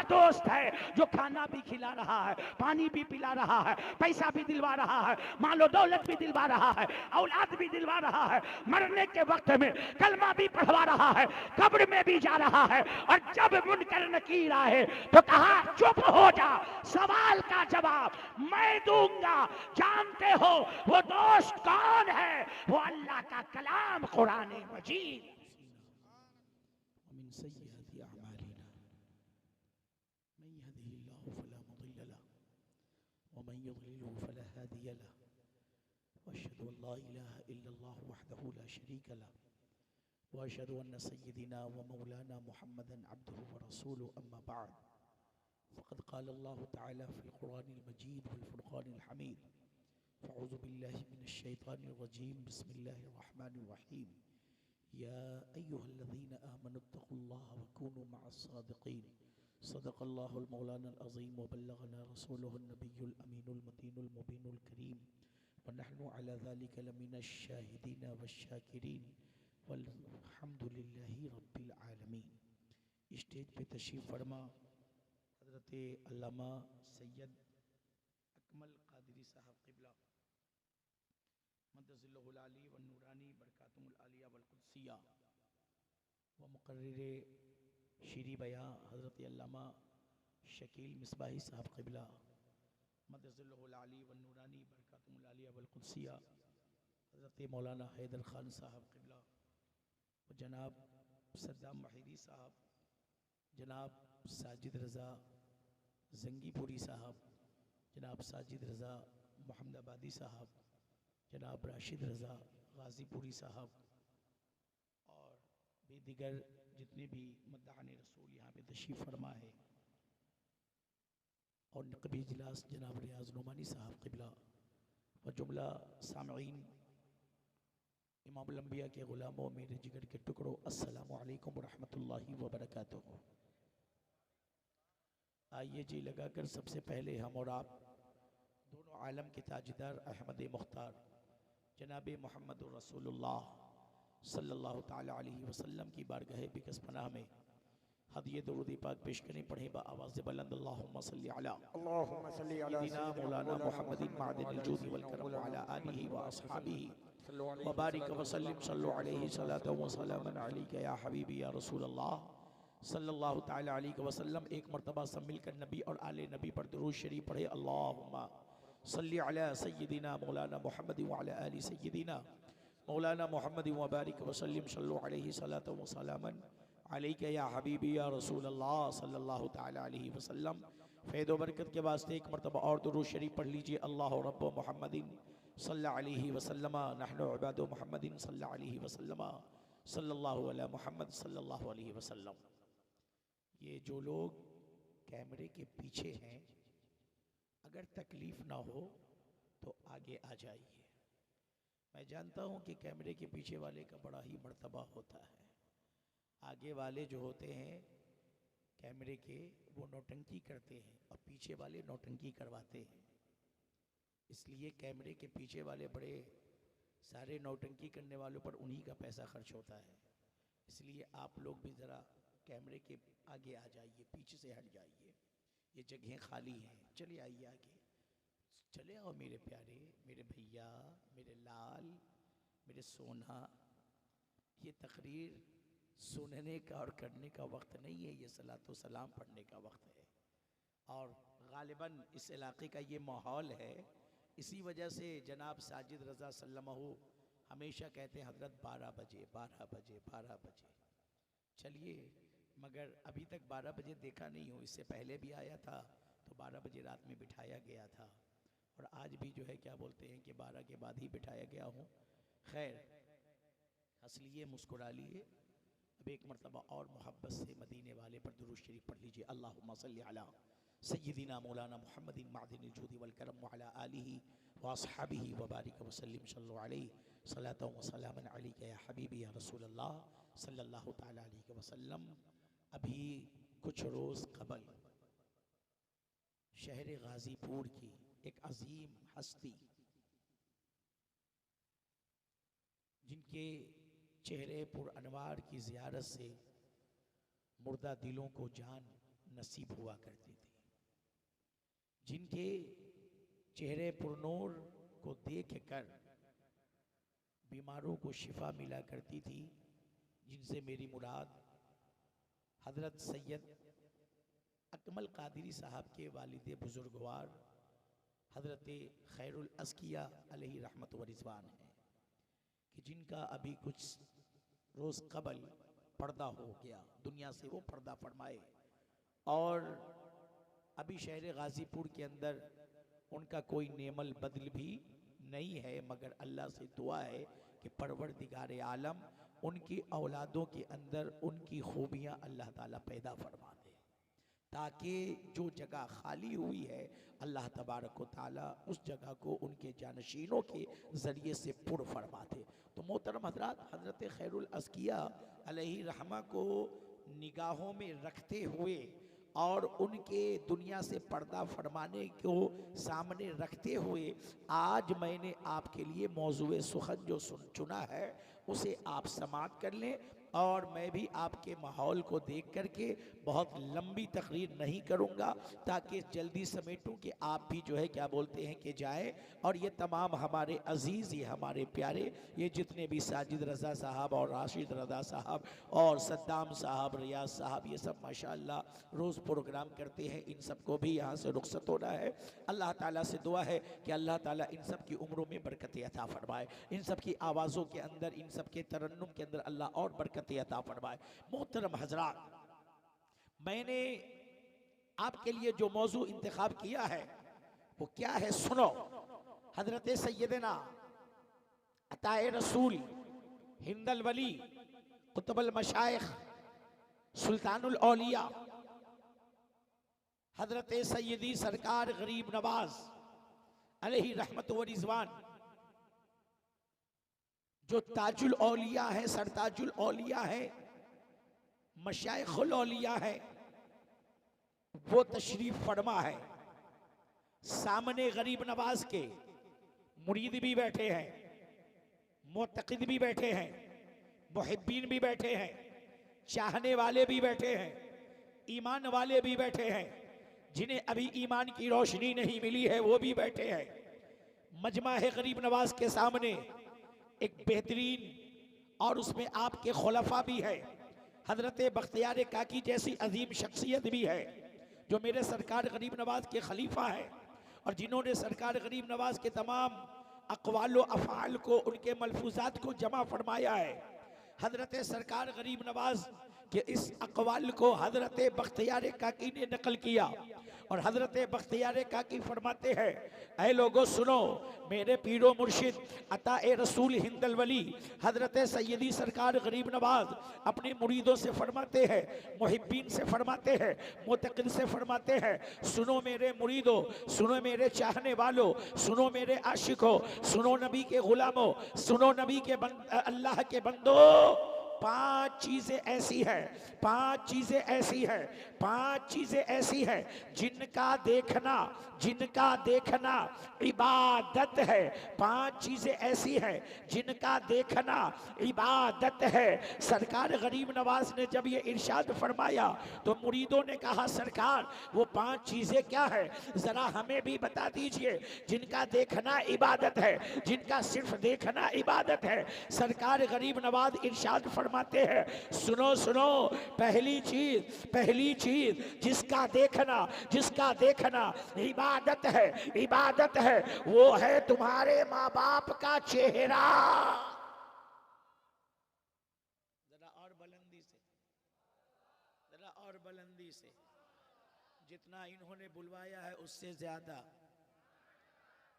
दोस्त है जो खाना भी खिला रहा है, पानी भी पिला रहा है, पैसा भी दिलवा रहा है, मालो दौलत भी दिलवा रहा है, औलाद भी दिलवा रहा है, मरने के वक्त में कलमा भी पढ़वा रहा है, कब्र में भी जा रहा है। और जब मुनकर नकीर आए तो कहा चुप हो जा, सवाल का जवाब मैं दूंगा। जानते हो वो दोस्त कौन है? वो अल्लाह का कलाम कुरान मजीद। वअशहदु अन्ना सय्यिदना व मौलाना मुहम्मदन अब्दुहु व रसूलुहु अम्मा बअद फ़क़द क़ाल अल्लाहु तआला फ़िल क़ुरआनिल मजीद वल फ़ुरक़ानिल हमीद फ़अऊज़ु बिल्लाहि मिनश शैतानिर रजीम बिस्मिल्लाहिर रहमानिर रहीम या अय्युहल्लज़ीना आमनुत्तक़ुल्लाह व कूनू मअस सादिक़ीन सदक़ल्लाहुल मौलानाल अज़ीम व बल्लगना रसूलुहुन नबियुल अमीनुल मतीनुल मुबीनुल करीम व नहनु अला ज़ालिका लमिनश शाहिदीन वश्शाकिरीन वल्हम्दुलिल्लाहि रब्बिल आलमीन। स्टेज पे तशरीफ़ फरमा हज़रत अल्लामा सैयद अकमल क़ादरी साहब क़िबला मद्दज़िल्लहुल आली व नूरानी बरकातुहुल आलिया वल क़ुद्सिया व मुक़र्रिर शीरी बयां हज़रत अल्लामा शकील मिसबाही साहब क़िबला मद्दज़िल्लहुल आली व नूरानी बरकातुहुल आलिया वल क़ुद्सिया हज़रत मौलाना हैदर ख़ान साहब क़िबला व जनाब सद्दाम माहिरी साहब, जनाब साजिद रज़ा जंगीपुरी साहब, जनाब साजिद रज़ा मोहम्मदाबादी साहब, जनाब राशिद रज़ा गाज़ीपुरी साहब और भी दिगर जितने भी मद्दाहान रसूल यहाँ पे तशरीफ़ फरमा है और नक़बी इजलास जनाब रियाज़ नुमानी साहब क़िबला व जुमला सामईन इमामुल अंबिया के ग़ुलामों मेरे जिगर के टुकड़ों, अस्सलामु अलैकुम रहमतुल्लाहि व बरकातुहू। आइए जी लगाकर सबसे पहले हम और आप दोनों आलम के ताजदार अहमद मुख्तार जनाब मोहम्मद रसूलुल्लाह सल्लल्लाहु ताला अलैहि वसल्लम की बारगाह बिकस पनाह में हदिये दुरूद पाक पेश करें। पढ़ें आवाज़ बुलंद अल्लाहुम्मा सल्ली अला सय्यिदिना मौलाना मुहम्मदिन मादिनिल जूदी वल करम व अला आलिहि व अस्हाबिहि व बारिक व सल्लिम सल्लु अलैहि सलातन व सलामन अलैका या हबीबी या रसूलल्लाह सल्लल्लाहु ताला अलैहि वसल्लम। एक मरतबा सब मिलकर नबी और आले नबी पर दुरूद शरीफ पढ़े। अल्लाहुम्मा सल्ली अला सय्यिदिना मौलाना मुहम्मदिन व अला आलि सय्यिदिना मौलाना मुहम्मदिन व बारिक व सल्लिम सल्लु अलैहि सलातन व सलामन अलैका या हबीबी या रसूलल्लाह सल्लल्लाहु ताला अलैहि वसल्लम। फ़ैद व बरकत के वास्ते एक मरतबा और दुरूद शरीफ पढ़ लीजिए। अल्लाहु रब्बु मुहम्मदिन सल्लल्लाहु अलैहि वसल्लम नहनु इबादु मुहम्मदिन सल्लल्लाहु अलैहि वसल्लम सल्लल्लाहु अला मुहम्मद सल्लल्लाहु अलैहि वसल्लम। ये जो लोग कैमरे के पीछे हैं, अगर तकलीफ़ ना हो तो आगे आ जाइए। मैं जानता हूँ कि कैमरे के पीछे वाले का बड़ा ही मर्तबा होता है। आगे वाले जो होते हैं कैमरे के, वो नौटंकी करते हैं और पीछे वाले नौटंकी करवाते हैं। इसलिए कैमरे के पीछे वाले बड़े सारे नौटंकी करने वालों पर उन्हीं का पैसा खर्च होता है। इसलिए आप लोग भी ज़रा कैमरे के आगे आ जाइए, पीछे से हट जाइए, ये जगहें खाली हैं। चले आइए आगे, चले आओ मेरे प्यारे, मेरे भैया, मेरे लाल, मेरे सोना। ये तकरीर सुनने का और करने का वक्त नहीं है, ये सलातो सलाम पढ़ने का वक्त है। और गालिबन इस इलाके का ये माहौल है। इसी वजह से जनाब साजिद रज़ा सल्लमहु हमेशा कहते हैं हज़रत 12 बजे 12 बजे 12 बजे। चलिए, मगर अभी तक 12 बजे देखा नहीं हूँ। इससे पहले भी आया था तो 12 बजे रात में बिठाया गया था और आज भी जो है क्या बोलते हैं कि 12 के बाद ही बिठाया गया हूँ। खैर, हंस लिए, मुस्कुरा लिए। अब एक मरतबा और मोहब्बत से मदीने वाले पर दुरूद शरीफ पढ़ लीजिए। अल्लाहुम्मा सल्ली अला सय्यिदिना मौलाना मुहम्मदिन मादिनिल जूदी वल करम व अला आलिहि व अस्हाबिहि व बारिक व सल्लिम सल्लु अलैहि सलातन व सलामन अलैका या हबीबी या रसूलल्लाह सल्लल्लाहु ताला अलैहि वसल्लम। अभी कुछ रोज़ कबल शहर गाज़ीपुर की एक अजीम हस्ती, जिनके चेहरे पुर अनवार की ज़ियारत से मुर्दा दिलों को जान नसीब हुआ करती थी, जिनके चेहरे पुरनूर को देखकर बीमारों को शिफा मिला करती थी, जिनसे मेरी मुराद हजरत सैयद अकमल कादरी साहब के वालिद बुजुर्गवार हजरत खैरुल अस्किया अलैहि रहमत व रिज़वान है, कि जिनका अभी कुछ रोज़ कबल पर्दा हो गया, दुनिया से वो पर्दा फरमाए। और अभी शहर गाज़ीपुर के अंदर उनका कोई नेमल बदल भी नहीं है, मगर अल्लाह से दुआ है कि परवरदिगार आलम उनकी औलादों के अंदर उनकी खूबियाँ अल्लाह ताला पैदा फरमा दे, ताकि जो जगह खाली हुई है अल्लाह तबारक व ताला उस जगह को उनके जानशीनों के ज़रिए से पुर फरमा दे। तो मोहतरम हजरात, हजरत खैरुल अस्किया अलैहि रहमा को निगाहों में रखते हुए और उनके दुनिया से पर्दा फरमाने को सामने रखते हुए आज मैंने आपके लिए मौजूए सुखन जो चुना है उसे आप समाअत कर लें। और मैं भी आपके माहौल को देख करके बहुत लंबी तकरीर नहीं करूँगा, ताकि जल्दी समेटूँ कि आप भी जो है क्या बोलते हैं कि जाए। और ये तमाम हमारे अजीज़, ये हमारे प्यारे, ये जितने भी साजिद रज़ा साहब और राशिद रज़ा साहब और सद्दाम साहब, रियाज साहब, ये सब माशाअल्लाह रोज़ प्रोग्राम करते हैं, इन सब को भी यहाँ से रुखसत होना है। अल्लाह ताला से दुआ है कि अल्लाह ताला इन सब की उम्रों में बरकत अता फरमाए, इन सब की आवाज़ों के अंदर, इन सब के तरन्नुम के अंदर अल्लाह और बरकत अता फरमाए। मोहतरम हजरात, मैंने आपके लिए जो मौजू इंतखाब किया है वो क्या है, सुनो। हजरत सैयदना अताए रसूल हिंदल वली कुतुबुल मशाइख सुल्तानुल औलिया हजरत सैयदी सरकार गरीब नवाज अलैहि रहमत व रिज़वान, जो ताजुल औलिया है, सरताजुल औलिया है, मशाइखुल औलिया है, वो तशरीफ फरमा है। सामने गरीब नवाज के मुरीद भी बैठे हैं, मुतक़िद भी बैठे हैं, मुहिब्बीन भी बैठे हैं, चाहने वाले भी बैठे हैं, ईमान वाले भी बैठे हैं, जिन्हें अभी ईमान की रोशनी नहीं मिली है वो भी बैठे हैं। मजमा है गरीब नवाज के सामने एक बेहतरीन, और उसमें आपके खुलफा भी है, हजरत बख्तियार काकी जैसी अजीम शख्सियत भी है, जो मेरे सरकार गरीब नवाज के खलीफा है और जिन्होंने सरकार गरीब नवाज के तमाम अक़वाल व अफ़आल को, उनके मलफूजात को जमा फरमाया है। हजरत सरकार गरीब नवाज के इस अक़वाल को हजरत बख्तियार काकी ने नकल किया और हजरत बख्तियार काकी फरमाते हैं, ऐ लोगों सुनो, मेरे पीरो मुर्शिद अताए रसूल हिंदल वली हजरत सैयदी सरकार गरीब नवाज अपने मुरीदों से फरमाते हैं, मुहिब्बीन से फरमाते हैं, मुतक़िद से फरमाते हैं, सुनो मेरे मुरीदों, सुनो मेरे चाहने वालों, सुनो मेरे आशिकों, सुनो नबी के गुलामों, सुनो नबी के अल्लाह के बंदो, पांच चीजें ऐसी है, पांच चीजें ऐसी है, पांच चीजें ऐसी है जिनका देखना, जिनका देखना इबादत है। पांच चीजें ऐसी है जिनका देखना इबादत है। सरकार गरीब नवाज ने जब ये इरशाद फरमाया तो मुरीदों ने कहा, सरकार वो पांच चीजें क्या है, जरा हमें भी बता दीजिए, जिनका देखना इबादत है, जिनका सिर्फ देखना इबादत है। सरकार गरीब नवाज इरशाद फरमाते हैं, सुनो सुनो, पहली चीज जिसका देखना इबादत है, इबादत है, वो है तुम्हारे माँ बाप का चेहरा। जरा और बुलंदी से, जरा और बुलंदी से, जितना इन्होंने बुलवाया है उससे ज्यादा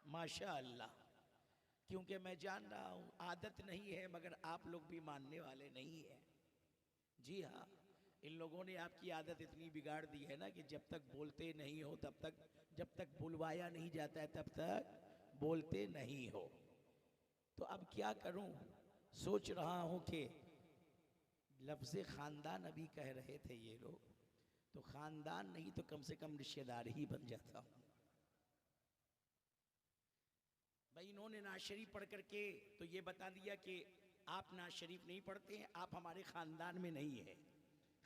माशाअल्लाह, क्योंकि मैं जान रहा हूं आदत नहीं है मगर आप लोग भी मानने वाले नहीं है। जी हाँ, इन लोगों ने आपकी आदत इतनी बिगाड़ दी है ना कि जब तक बोलते नहीं हो तब तक, जब तक बुलवाया नहीं जाता है तब तक बोलते नहीं हो। तो अब क्या करूं, सोच रहा हूं कि लफ्ज़ खानदान अभी कह रहे थे ये लोग, तो खानदान नहीं तो कम से कम रिश्तेदार ही बन जाता हूं। भाई इन्होंने नाज शरीफ पढ़ करके तो ये बता दिया कि आप नाज शरीफ नहीं पढ़ते हैं, आप हमारे खानदान में नहीं है,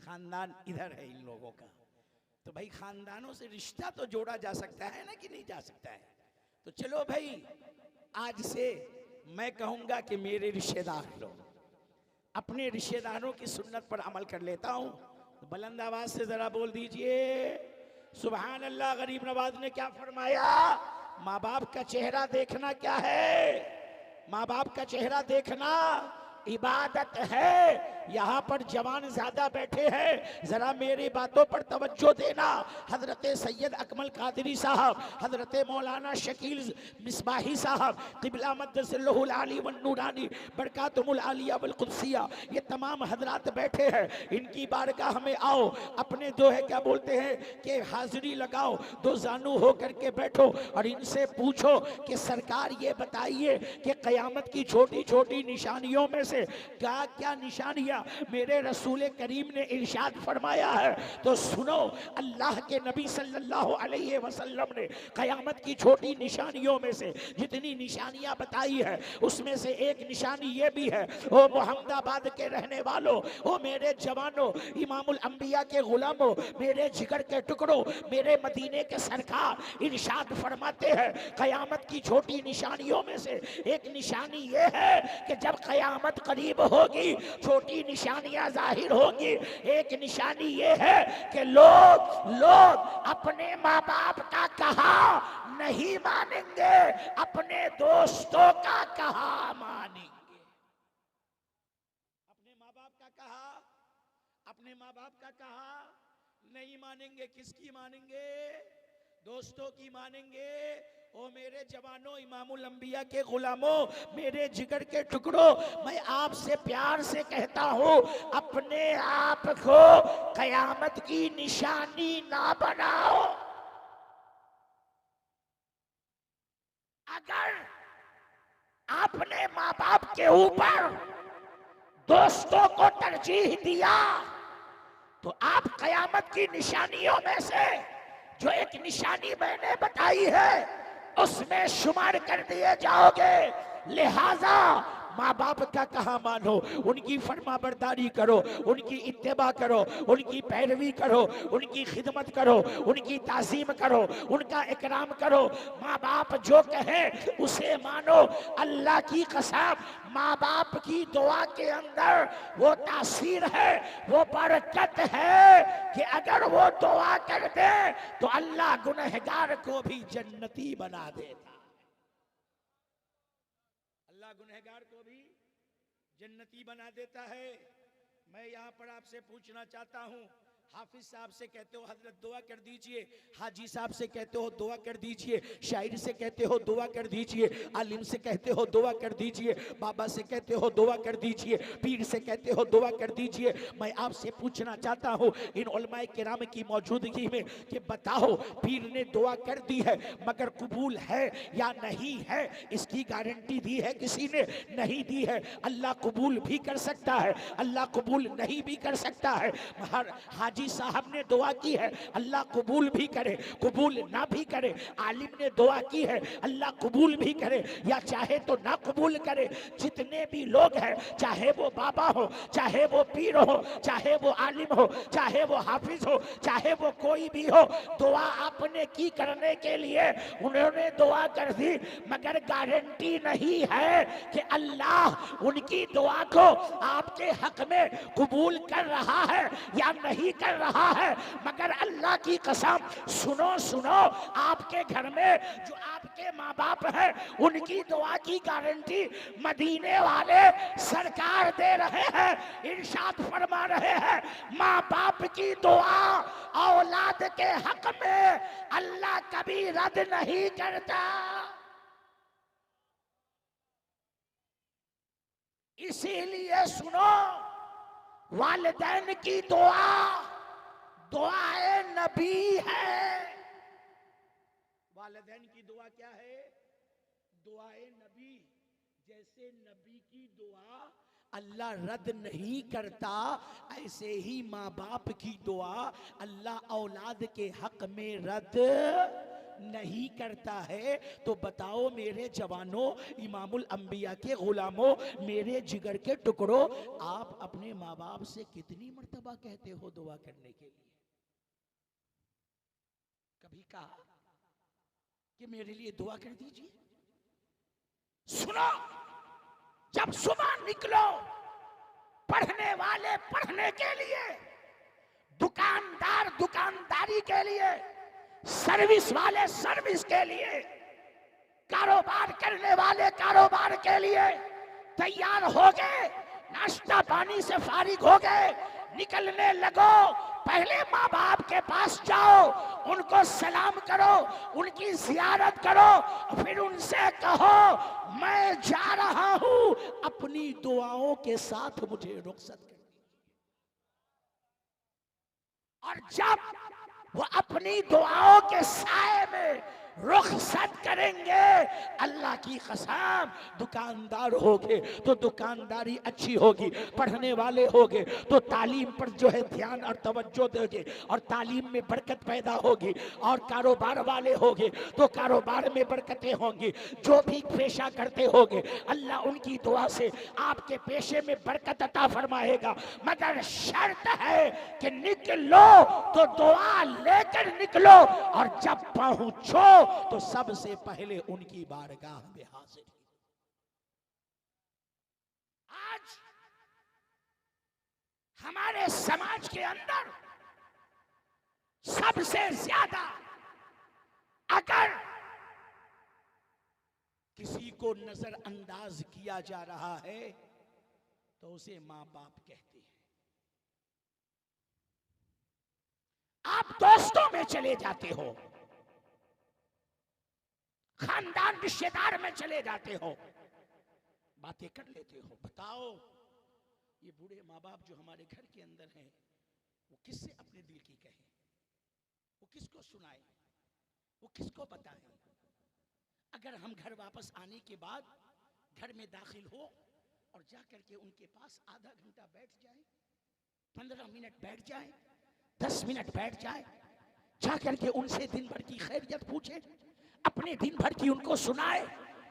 खानदान इधर है इन लोगों का। तो भाई खानदानों से रिश्ता तो जोड़ा जा सकता है ना कि नहीं जा सकता है। तो चलो भाई आज से मैं कहूंगा कि मेरे रिश्तेदार लोग, अपने रिश्तेदारों की सुन्नत पर अमल कर लेता हूं। तो बुलंद आवाज से जरा बोल दीजिए सुभान अल्लाह। गरीब नवाज ने क्या फरमाया? माँ बाप का चेहरा देखना क्या है? माँ बाप का चेहरा देखना इबादत है। यहाँ पर जवान ज्यादा बैठे हैं, जरा मेरी बातों पर तवज्जो देना। हजरत सैयद अकमल कादरी साहब, हजरत मौलाना शकील मिसबाही साहब, क़िबला मद्दसिल्लहुल आली वन नूरानी बरकातुहुल आलिया वल कुद्सिया, ये तमाम हजरात बैठे हैं। इनकी बारगाह में आओ, अपने जो है क्या बोलते हैं कि हाजिरी लगाओ, दो जानू हो करके बैठो और इनसे पूछो कि सरकार ये बताइए कि क़यामत की छोटी छोटी निशानियों में से क्या क्या निशानियां मेरे रसूल करीम ने इरशाद फरमाया है। तो सुनो, अल्लाह के नबी सल्लल्लाहु अलैहि वसल्लम ने क़यामत की छोटी निशानियों में से जितनी निशानियां बताई है, उसमें से एक निशानी ये भी है, ओ मोहम्मदाबाद के रहने वालों, ओ मेरे जवानों, इमामुल अंबिया के गुलामों, मेरे जिगर के टुकड़ों, मेरे मदीने के सरकार इरशाद फरमाते हैं क़यामत की छोटी निशानियों में से एक निशानी ये है कि जब क़यामत करीब होगी, छोटी निशानियां जाहिर होगी। एक निशानी ये है कि लोग अपने माँ बाप का कहा नहीं मानेंगे, अपने दोस्तों का कहा मानेंगे। अपने माँ बाप का कहा, अपने माँ बाप का कहा नहीं मानेंगे। किसकी मानेंगे? दोस्तों की मानेंगे। ओ मेरे जवानों, इमामुल अंबिया के गुलामों, मेरे जिगर के टुकड़ों, मैं आपसे प्यार से कहता हूं, अपने आप को कयामत की निशानी ना बनाओ। अगर आपने माँ बाप के ऊपर दोस्तों को तरजीह दिया तो आप कयामत की निशानियों में से जो एक निशानी मैंने बताई है उसमें शुमार कर दिए जाओगे। लिहाजा माँ बाप का कहा मानो, उनकी फरमा बरदारी करो, उनकी इत्तेबा करो, उनकी पैरवी करो, उनकी खिदमत करो, उनकी ताज़ीम करो, उनका इकराम करो। माँ बाप जो कहे उसे मानो। अल्लाह की कसम, माँ बाप की दुआ के अंदर वो तासीर है, वो बरकत है कि अगर वो दुआ कर दे तो अल्लाह गुनहगार को भी जन्नती बना देता। अल्लाह गुनहगार को भी जन्नती बना देता है। मैं यहाँ पर आपसे पूछना चाहता हूँ, हाफिज साहब से कहते हो हजरत दुआ कर दीजिए, हाजी साहब से कहते हो दुआ कर दीजिए, शायर से कहते हो दुआ कर दीजिए, आलिम से कहते हो दुआ कर दीजिए, बाबा से कहते हो दुआ कर दीजिए, पीर से कहते हो दुआ कर दीजिए। मैं आपसे पूछना चाहता हूँ इन उलमाए किराम की मौजूदगी में कि बताओ, पीर ने दुआ कर दी है मगर कबूल है या नहीं है, इसकी गारंटी दी है किसी ने? नहीं दी है। अल्लाह कबूल भी कर सकता है, अल्लाह कबूल नहीं भी कर सकता है। हाजी साहब ने दुआ की है, अल्लाह कबूल भी करे, कबूल ना भी करे। आलिम ने दुआ की है, अल्लाह कबूल भी करे या चाहे तो ना कबूल करे। जितने भी लोग हैं, चाहे वो बाबा हो, चाहे वो पीर हो, चाहे वो आलिम हो, चाहे वो हाफिज हो, चाहे वो कोई भी हो, दुआ आपने की करने के लिए उन्होंने दुआ कर दी, मगर गारंटी नहीं है कि अल्लाह उनकी दुआ को आपके हक में कबूल कर रहा है या नहीं कर रहा है। मगर अल्लाह की कसम, सुनो सुनो, आपके घर में जो आपके माँ बाप हैं उनकी दुआ की गारंटी मदीने वाले सरकार दे रहे हैं। इरशाद फरमा रहे हैं, माँ बाप की दुआ औलाद के हक में अल्लाह कभी रद्द नहीं करता। इसीलिए सुनो, वालिदैन की दुआ दुआए नबी है। वालिदैन की दुआ क्या है? दुआए नबी। जैसे नबी की दुआ अल्लाह रद्द नहीं करता, ऐसे ही माँ बाप की दुआ अल्लाह औलाद के हक में रद्द नहीं करता है। तो बताओ मेरे जवानों, इमामुल अंबिया के गुलामों, मेरे जिगर के टुकड़ों, आप अपने माँ बाप से कितनी मर्तबा कहते हो दुआ करने के लिए? कभी कहा कि मेरे लिए दुआ कर दीजिए? सुनो, जब सुबह निकलो पढ़ने वाले पढ़ने के लिए, दुकानदार दुकानदारी के लिए, सर्विस वाले सर्विस के लिए, कारोबार करने वाले कारोबार के लिए तैयार हो गए, नाश्ता पानी से फारिग हो गए, निकलने लगो, पहले माँ बाप के पास जाओ, उनको सलाम करो, उनकी जियारत करो, फिर उनसे कहो मैं जा रहा हूं, अपनी दुआओं के साथ मुझे रुखसत कर दीजिए। और जब वो अपनी दुआओं के साए में रुखसत करेंगे, अल्लाह की कसम, दुकानदार होगे तो दुकानदारी अच्छी होगी, पढ़ने वाले होगे तो तालीम पर जो है ध्यान और तवज्जो दोगे और तालीम में बरकत पैदा होगी, और कारोबार वाले होगे तो कारोबार में बरकतें होंगी। जो भी पेशा करते होगे अल्लाह उनकी दुआ से आपके पेशे में बरकत अता फरमाएगा, मगर शर्त है कि निकलो तो दुआ लेकर निकलो, और जब पहुंचो तो सबसे पहले उनकी बारगाह में हाजिर। आज हमारे समाज के अंदर सबसे ज्यादा अगर किसी को नजरअंदाज किया जा रहा है तो उसे मां बाप कहते हैं। आप दोस्तों में चले जाते हो, खानदान रिश्तेदार में चले जाते हो, बातें कर लेते हो, बताओ ये बूढ़े माँ बाप जो हमारे घर के अंदर हैं वो किससे अपने दिल की कहें, वो किसको सुनाए, वो किसको बताएं। अगर हम घर वापस आने के बाद घर में दाखिल हो और जा करके उनके पास आधा घंटा बैठ जाए, 15 मिनट बैठ जाए, 10 मिनट बैठ जाए, जा करके उनसे दिन भर की खैरियत पूछे, अपने दिन भर की उनको सुनाए,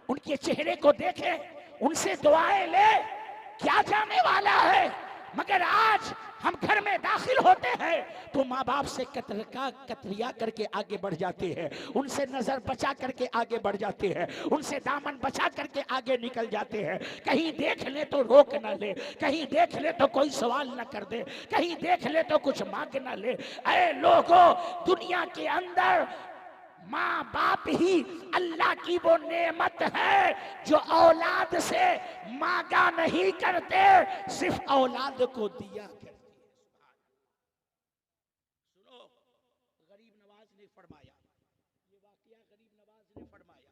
उनके चेहरे को देखे, उनसे दुआएं ले, क्या जाने वाला है। मगर आज हम घर में दाखिल होते हैं तो माँ बाप से कतरिया करके आगे बढ़ जाते हैं, उनसे नजर बचा करके आगे बढ़ जाते हैं, उनसे दामन बचा करके आगे निकल जाते हैं। कहीं देख ले तो रोक ना ले, कहीं देख ले तो कोई सवाल ना कर दे, कहीं देख ले तो कुछ मांग ना ले। ऐ लोगों, दुनिया के अंदर माँ बाप ही अल्लाह की वो नेमत है जो औलाद से मांगा नहीं करते, सिर्फ औलाद को दिया करते। सुनो, गरीब नवाज ने फरमाया, ये वाकया गरीब नवाज ने फरमाया,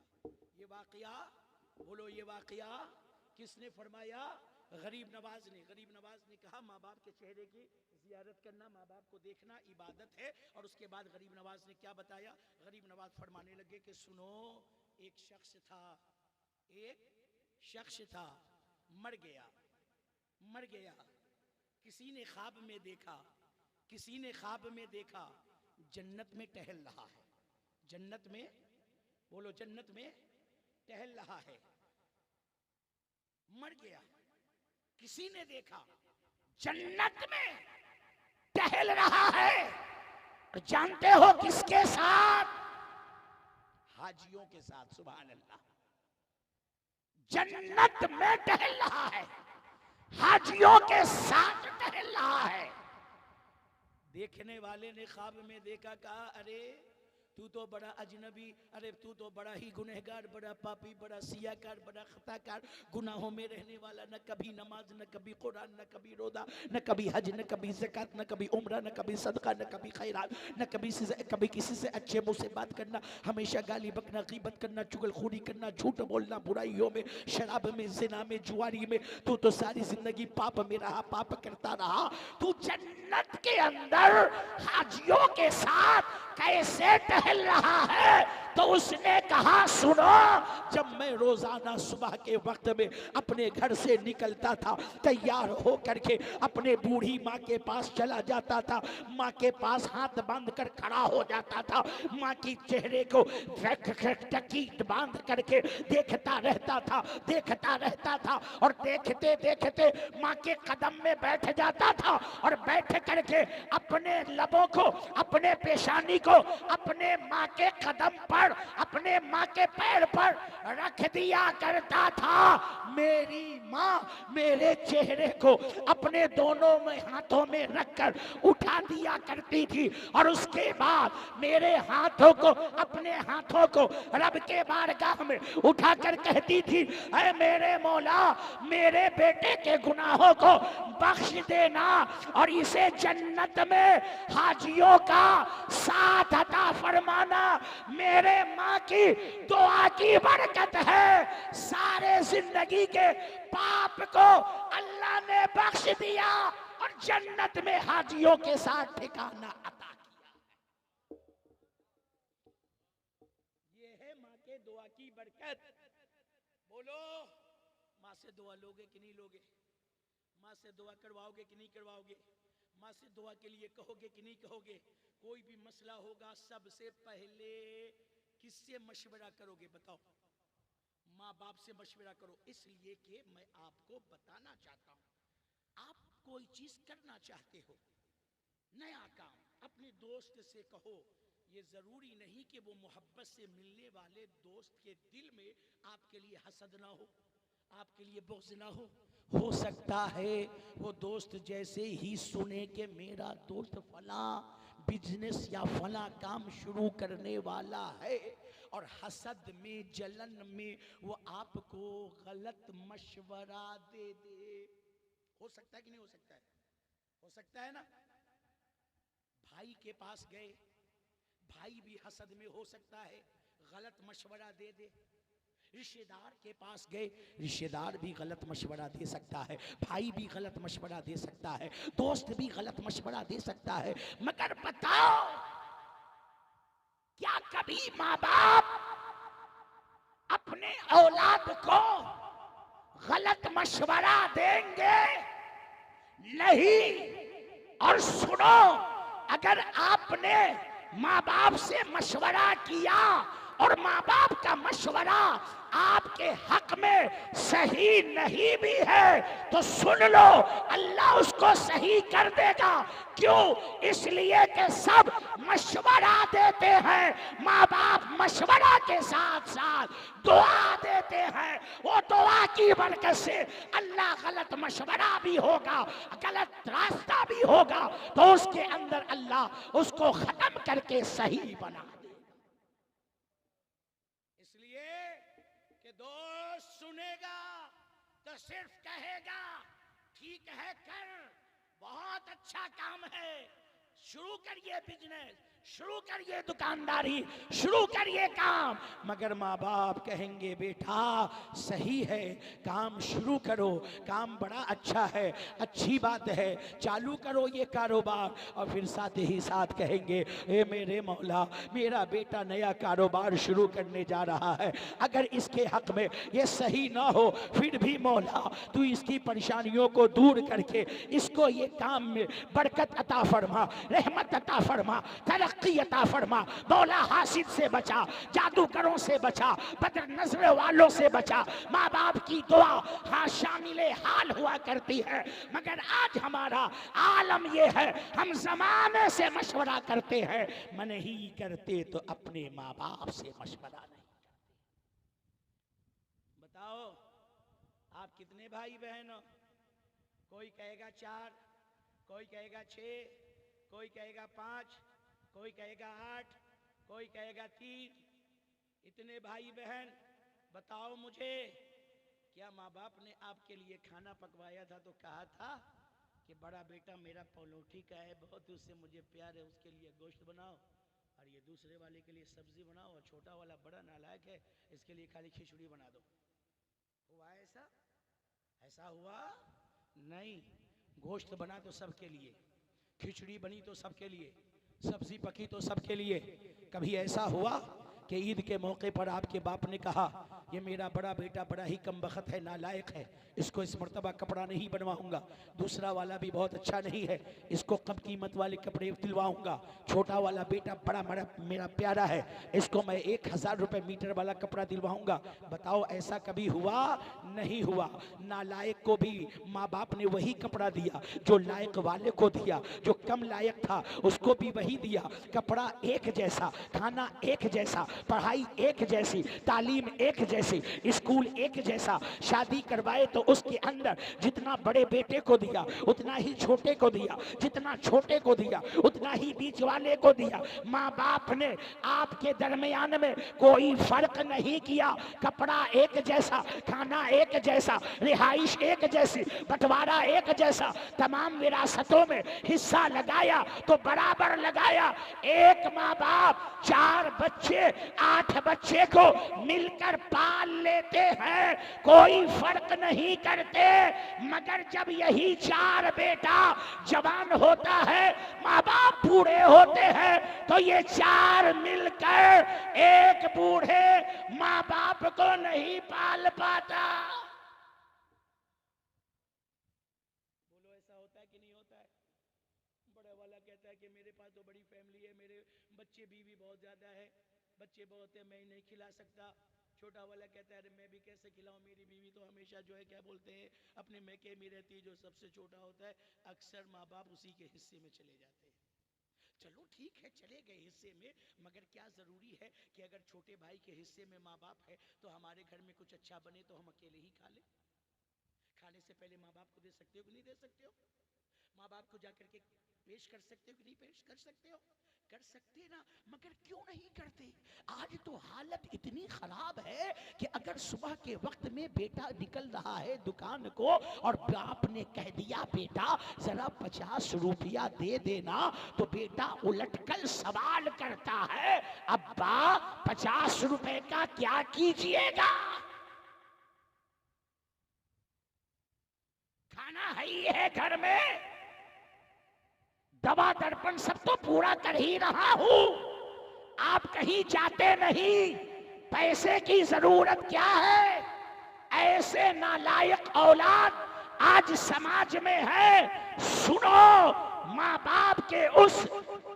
ये वाकया बोलो, ये वाकया किसने फरमाया? गरीब नवाज ने। गरीब नवाज ने कहा माँ बाप के चेहरे की जियारत करना, माँ बाप को देखना इबादत है। और उसके बाद गरीब नवाज ने क्या बताया? गरीब नवाज फरमाने लगे कि सुनो, एक शख्स था, मर गया, किसी ने ख्वाब में देखा, जन्नत में टहल रहा है, जन्नत में बोलो, जन्नत में टहल रहा है, मर गया, किसी ने देखा जन्नत में टहल रहा है। और जानते हो किसके साथ? हाजियों के साथ। सुभान अल्लाह, जन्नत में टहल रहा है, हाजियों के साथ टहल रहा है। देखने वाले ने ख्वाब में देखा, कहा अरे तू तो बड़ा अजनबी, अरे तू तो बड़ा ही गुनहगार, बड़ा पापी, बड़ा सियाकार, बड़ा खताकार, गुनाहों में रहने वाला, न कभी नमाज, न कभी कुरान, न कभी रोदा, न कभी हज, न कभी ज़कात, न कभी उम्रा, न कभी सदका, न कभी खैरात, न कभी किसी से अच्छे मुंह से बात करना, हमेशा गाली बकना, गीबत करना, चुगलखोरी करना, झूठ बोलना, बुराइयों में, शराब में, जिना में, जुआरी में। तू तो सारी जिंदगी पाप में रहा, पाप करता रहा। तू जन्नत के अंदर हाजियों के साथ कैसे टहल रहा है? तो उसने कहा सुनो, जब मैं रोजाना सुबह के वक्त में अपने घर से निकलता था, तैयार हो करके अपने बूढ़ी माँ के पास चला जाता था, माँ के पास हाथ बांध कर खड़ा हो जाता था, माँ की चेहरे को टकीट बांध करके देखता रहता था और देखते देखते माँ के कदम में बैठ जाता था और बैठ करके अपने लबों को, अपने पेशानी को अपने माँ के कदम पर, अपने माँ के पैर पर रख दिया करता था। मेरी माँ मेरे चेहरे को अपने दोनों में हाथों में रखकर उठा दिया करती थी और उसके बाद मेरे हाथों को, अपने हाथों को रब के बारगाह में उठाकर कहती थी, ऐ मेरे मौला, मेरे बेटे के गुनाहों को बख्श देना और इसे जन्नत में हाजियों का साथ अता फरमाना। मेरे माँ की दुआ की बरकत है, सारे जिंदगी के पाप को अल्लाह ने बख्श दिया और जन्नत में हाजियों के साथ ठिकाना अता किया। ये है माँ के दुआ की बरकत। बोलो, माँ से दुआ लोगे कि नहीं लोगे? माँ से दुआ करवाओगे कि नहीं करवाओगे? माँ से दुआ के लिए कहोगे कि नहीं कहोगे? कोई भी मसला होगा सबसे पहले किससे मशवरा करोगे बताओ? माँ बाप से मशवरा करो, इसलिए कि मैं आपको बताना चाहता हूँ, आप कोई चीज करना चाहते हो, नया काम, अपने दोस्त से कहो, ये जरूरी नहीं कि वो मोहब्बत से मिलने वाले दोस्त के दिल में आपके लिए हसद ना हो, आपके लिए बुग़्ज़ ना हो सकता है वो दोस्त जैसे ही सुने कि मेरा दोस्त फला बिजनेस या फला काम शुरू करने वाला है और हसद में, जलन में वो आपको गलत मशवरा दे दे। हो सकता है कि नहीं हो सकता है? हो सकता है ना? भाई के पास गए, भाई भी हसद में हो सकता है गलत मशवरा दे दे। रिश्तेदार के पास गए, रिश्तेदार भी गलत मशवरा दे सकता है, भाई भी गलत मशवरा दे सकता है, दोस्त भी गलत मशवरा दे सकता है। मगर बताओ, क्या कभी माँ बाप अपने औलाद को गलत मशवरा देंगे? नहीं। और सुनो, अगर आपने माँ बाप से मशवरा किया और माँ बाप का मशवरा आपके हक में सही नहीं भी है तो सुन लो, अल्लाह उसको सही कर देगा। क्यों? इसलिए कि सब मशवरा देते हैं, माँ बाप मशवरा के साथ साथ दुआ देते हैं। वो दुआ की बरकत से अल्लाह गलत मशवरा भी होगा, गलत रास्ता भी होगा तो उसके अंदर अल्लाह उसको खत्म करके सही बना दे। दोस्त सुनेगा तो सिर्फ कहेगा ठीक है, कर, बहुत अच्छा काम है, शुरू करिए बिजनेस, शुरू करिए दुकानदारी, शुरू करिए काम। मगर माँ बाप कहेंगे बेटा सही है, काम शुरू करो, काम बड़ा अच्छा है, अच्छी बात है, चालू करो ये कारोबार। और फिर साथ ही साथ कहेंगे ए मेरे मौला, मेरा बेटा नया कारोबार शुरू करने जा रहा है, अगर इसके हक में ये सही ना हो फिर भी मौला तू इसकी परेशानियों को दूर करके इसको ये काम में बरकत अता फरमा, रहमत अता फरमा, तरक्की अता फरमा। मौला हासिद से बचा, जादूगरों से बचा, बद नजर वालों से बचा। माँ बाप की दुआ हाँ शामिल हाल हुआ करती है, मगर आज हमारा आलम ये है, हम जमाने से मशवरा करते हैं, मन ही करते तो अपने माँ बाप से मशवरा नहीं करते। बताओ आप कितने भाई बहन हो? कोई कहेगा 4, कोई कहेगा 6, कोई कहेगा 5, कोई कहेगा 8, कोई कहेगा 3। इतने भाई बहन, बताओ मुझे, क्या माँ बाप ने आपके लिए खाना पकवाया था तो कहा था कि बड़ा बेटा मेरा पलौठी का है, बहुत उससे मुझे प्यार है, उसके लिए गोश्त बनाओ और ये दूसरे वाले के लिए सब्जी बनाओ और छोटा वाला बड़ा नालायक है इसके लिए खाली खिचड़ी बना दो? हुआ ऐसा? ऐसा हुआ नहीं। गोश्त बना तो सबके लिए, खिचड़ी बनी तो सबके लिए, सब्जी पकी तो सबके लिए। कभी ऐसा हुआ कि ईद के मौके पर आपके बाप ने कहा ये मेरा बड़ा बेटा बड़ा ही कमबख्त है, नालायक है, इसको इस मर्तबा कपड़ा नहीं बनवाऊंगा, दूसरा वाला भी बहुत अच्छा नहीं है, इसको कम कीमत वाले कपड़े दिलवाऊंगा, छोटा वाला बेटा बड़ा मेरा प्यारा है, इसको मैं 1000 रुपये मीटर वाला कपड़ा दिलवाऊंगा। बताओ ऐसा कभी हुआ? नहीं हुआ। नालायक को भी माँ बाप ने वही कपड़ा दिया जो लायक वाले को दिया, जो कम लायक था उसको भी वही दिया। कपड़ा एक जैसा, खाना एक जैसा, पढ़ाई एक जैसी, तालीम एक जैसी, स्कूल एक जैसा। शादी करवाए तो उसके अंदर जितना बड़े बेटे को दिया उतना ही छोटे को दिया, जितना छोटे को दिया उतना ही बीच वाले को दिया। माँ बाप ने आपके दरमियान में कोई फर्क नहीं किया। कपड़ा एक जैसा, खाना एक जैसा, रिहाइश एक जैसी, बंटवारा एक जैसा, तमाम विरासतों में हिस्सा लगाया तो बराबर लगाया। एक माँ बाप 4 बच्चे 8 बच्चे को मिलकर पाल लेते हैं, कोई फर्क नहीं करते। मगर जब यही 4 बेटा जवान होता है, माँ बाप बूढ़े होते हैं, तो ये 4 मिलकर एक बूढ़े माँ बाप को नहीं पाल पाता। बोलो ऐसा होता है कि नहीं होता है? बड़ा वाला कहता है कि मेरे पास तो बड़ी फैमिली है, मेरे बच्चे बीवी बहुत ज्यादा है, बच्चे बहुत है, मैं नहीं खिला सकता। छोटा वाला कहता है अरे मैं भी कैसे खिलाऊं, मेरी बीवी तो हमेशा जो है क्या बोलते हैं अपने मैके में रहती है। जो सबसे छोटा होता है अक्सर माँ बाप उसी के हिस्से में चले जाते हैं। चलो ठीक है चले गए हिस्से में, मगर क्या जरूरी है कि अगर छोटे भाई के हिस्से में माँ बाप है तो हमारे घर में कुछ अच्छा बने तो हम अकेले ही खा लें? खाने से पहले माँ बाप को दे सकते हो कि नहीं दे सकते हो? माँ बाप को जाकर के पेश कर सकते हो कि नहीं पेश कर सकते हो? कर सकते ना, मगर क्यों नहीं करते? आज तो हालत इतनी खराब है कि अगर सुबह के वक्त में बेटा निकल रहा है दुकान को और बाप ने कह दिया बेटा जरा 50 रुपया दे देना, तो बेटा उलटकर सवाल करता है अब्बा 50 रुपए का क्या कीजिएगा? खाना ही है घर में, दवा दर्पण सब तो पूरा कर ही रहा हूं, आप कहीं जाते नहीं, पैसे की जरूरत क्या है? ऐसे नालायक औलाद आज समाज में है। सुनो, माँ बाप के उस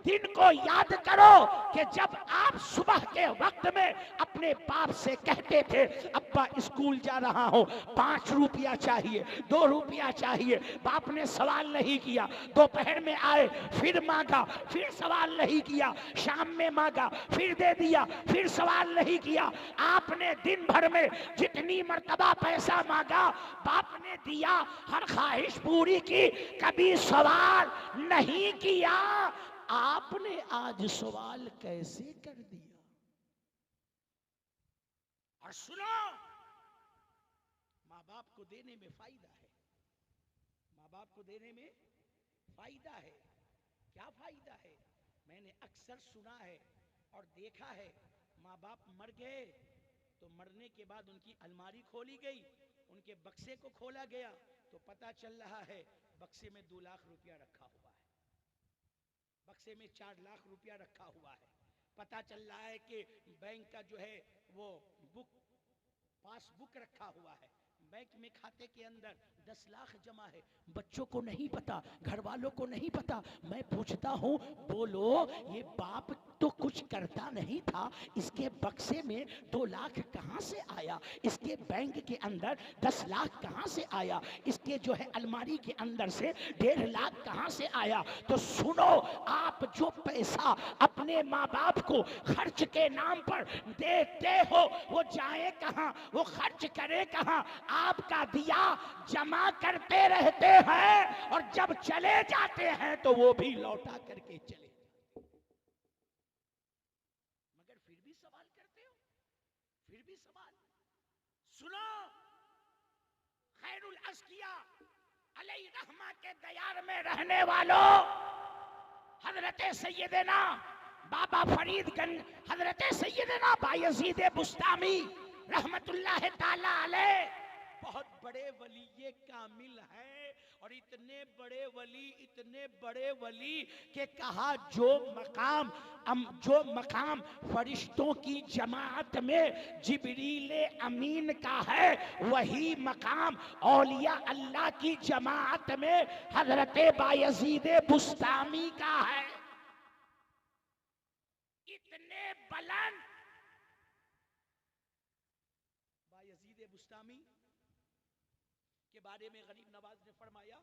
दिन को याद करो कि जब आप सुबह के वक्त में अपने बाप से कहते थे अब्बा स्कूल जा रहा हूं, 5 रुपया चाहिए, 2 रुपया चाहिए, बाप ने सवाल नहीं किया। दोपहर में आए फिर मांगा, फिर सवाल नहीं किया, शाम में मांगा फिर दे दिया, फिर सवाल नहीं किया। आपने दिन भर में जितनी मर्तबा पैसा मांगा बाप ने दिया, हर ख्वाहिश पूरी की, कभी सवाल नहीं किया। आपने आज सवाल कैसे कर दिया? और सुनो, माँ बाप को देने में फायदा है, माँ बाप को देने में फायदा है। क्या फायदा है? मैंने अक्सर सुना है और देखा है, माँ बाप मर गए तो मरने के बाद उनकी अलमारी खोली गई, उनके बक्से को खोला गया तो पता चल रहा है बक्से में 2 लाख रुपया रखा हुआ है, बक्से में 4 लाख रुपया रखा हुआ है। पता चल रहा है कि बैंक का जो है वो पासबुक रखा हुआ है, बैंक में खाते के अंदर 10 लाख जमा है। बच्चों को नहीं पता, घर वालों को नहीं पता। मैं पूछता हूँ बोलो, ये बाप तो कुछ करता नहीं था, इसके बक्से में 2 लाख कहाँ से आया? इसके बैंक के अंदर 10 लाख कहाँ से आया? इसके जो है अलमारी के अंदर से 1.5 लाख कहाँ से आया? तो सुनो, आप जो पैसा अपने माँ बाप को खर्च के नाम पर देते हो वो जाए कहाँ, वो खर्च करे कहाँ? आपका दिया जमा करते रहते हैं और जब चले जाते हैं तो वो भी लौटा करके चले, मगर फिर भी सवाल करते हो, फिर भी सवाल। सुनो, खैरुल अस्किया अलैहि रहमा के दयार में रहने वालों, हजरत सैयदना बाबा फरीदगंज, हजरत सैयदना बायजीद बुस्तामी रहमतुल्लाह ताला अलैह बहुत बड़े वली कामिल हैं, और इतने बड़े वली के कहा जो मकाम जो मकाम फरिश्तों की जमात में जिब्रील अमीन का है, वही मकाम औलिया अल्लाह की जमात में हजरत बायजीद बुस्तामी का है। इतने बुलंद बायजीद बुस्तामी के बारे में गरीब नवाज ने फरमाया,